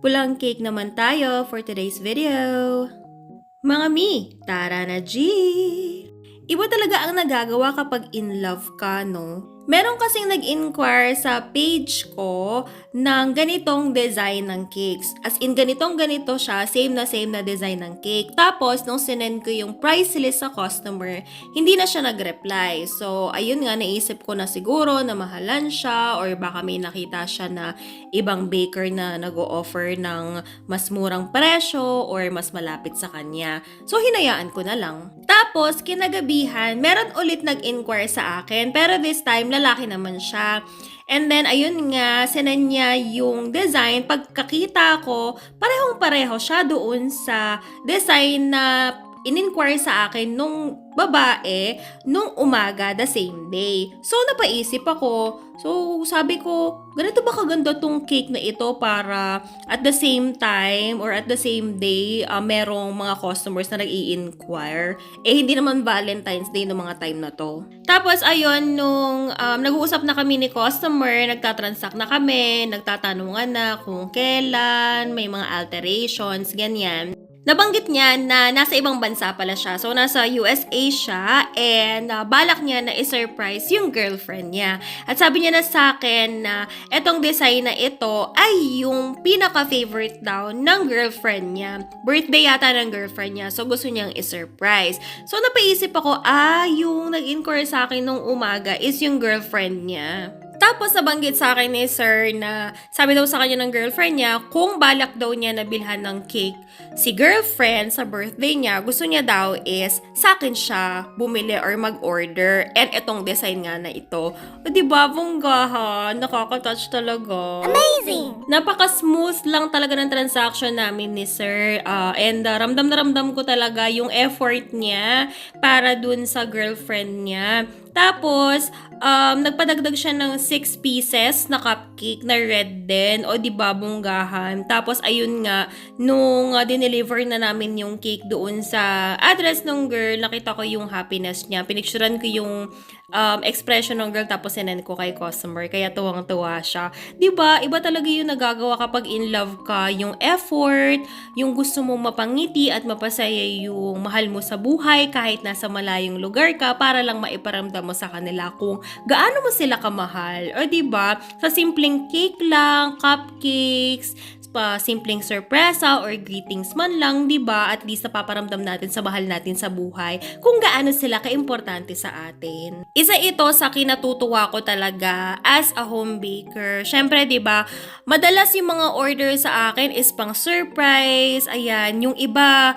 Pulang cake naman tayo for today's video. Mga mi, tara na G! Iba talaga ang nagagawa kapag in love ka, no? Meron kasing nag-inquire sa page ko ng ganitong design ng cakes. As in, ganito siya, same na design ng cake. Tapos, nung sinend ko yung price list sa customer, hindi na siya nag-reply. So, ayun nga, naisip ko na siguro na mahalan siya or baka may nakita siya na ibang baker na nag-o-offer ng mas murang presyo or mas malapit sa kanya. So, hinayaan ko na lang. Tapos, kinagabihan, meron ulit nag-inquire sa akin, pero this time, lalaki naman siya. And then, ayun nga, sinend niya yung design. Pagkakita ko, parehong-pareho siya doon sa design na in-inquire sa akin nung babae nung umaga the same day. So, napaisip ako. So, sabi ko, ganito ba kaganda tong cake na ito para at the same time or at the same day, merong mga customers na nag-i-inquire. Hindi naman Valentine's Day no mga time na to. Tapos, ayun, nung nag-uusap na kami ni customer, nagtatransact na kami, nagtatanungan na kung kailan, may mga alterations, ganyan. Nabanggit niya na nasa ibang bansa pala siya. So, nasa USA siya and balak niya na i-surprise yung girlfriend niya. At sabi niya na sa akin na etong design na ito ay yung pinaka-favorite daw ng girlfriend niya. Birthday yata ng girlfriend niya. So, gusto niyang i-surprise. So, napaisip ako, yung nag-inquire sa akin nung umaga is yung girlfriend niya. Tapos nabanggit sa akin ni sir na sabi daw sa kanya ng girlfriend niya kung balak daw niya na bilhan ng cake si girlfriend sa birthday niya, gusto niya daw is sa akin siya bumili or mag-order. And etong design nga na ito. O diba, bonggahan, nakaka-touch talaga. Amazing! Napaka-smooth lang talaga ng transaction namin ni sir. And ramdam na ramdam ko talaga yung effort niya para dun sa girlfriend niya. Tapos, nagpadagdag siya ng 6 pieces na cupcake na red din. O diba, bonggahan. Tapos, ayun nga, nung dineliver na namin yung cake doon sa address ng girl, nakita ko yung happiness niya. Pinicturean ko yung expression ng girl tapos sinend ko kay customer. Kaya tuwang-tuwa siya. Diba? Iba talaga yung nagagawa kapag in love ka. Yung effort, yung gusto mong mapangiti at mapasaya yung mahal mo sa buhay kahit nasa malayong lugar ka para lang maiparamdam mo sa kanila kung gaano mo sila kamahal. O diba? Sa simpleng cake lang, cupcakes, simpleng sorpresa or greetings man lang, 'di ba? At least napaparamdam natin sa mahal natin sa buhay kung gaano sila kaimportante sa atin. Isa ito sa kinatutuwa ko talaga as a home baker. Syempre, 'di ba? Madalas yung mga order sa akin is pang surprise. Ayan, yung iba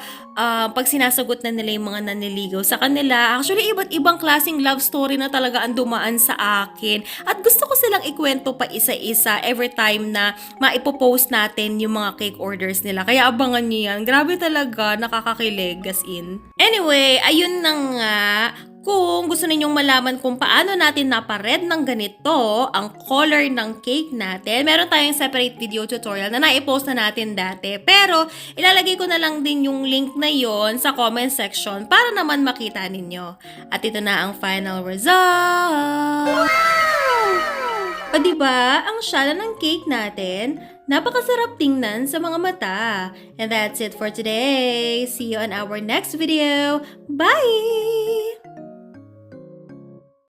pag sinasagot na nila yung mga naniligaw sa kanila, actually iba't ibang klaseng love story na talaga ang dumaan sa akin. At gusto ko silang ikwento pa isa-isa every time na maipopost natin yung mga cake orders nila. Kaya abangan niyo yan. Grabe talaga, nakakakilig as in. Anyway, ayun na nga. Kung gusto ninyong malaman kung paano natin napared ng ganito ang color ng cake natin, meron tayong separate video tutorial na naipost na natin dati. Pero, ilalagay ko na lang din yung link na yon sa comment section para naman makita ninyo. At ito na ang final result! O diba, ang syala ng cake natin, napakasarap tingnan sa mga mata. And that's it for today. See you on our next video. Bye!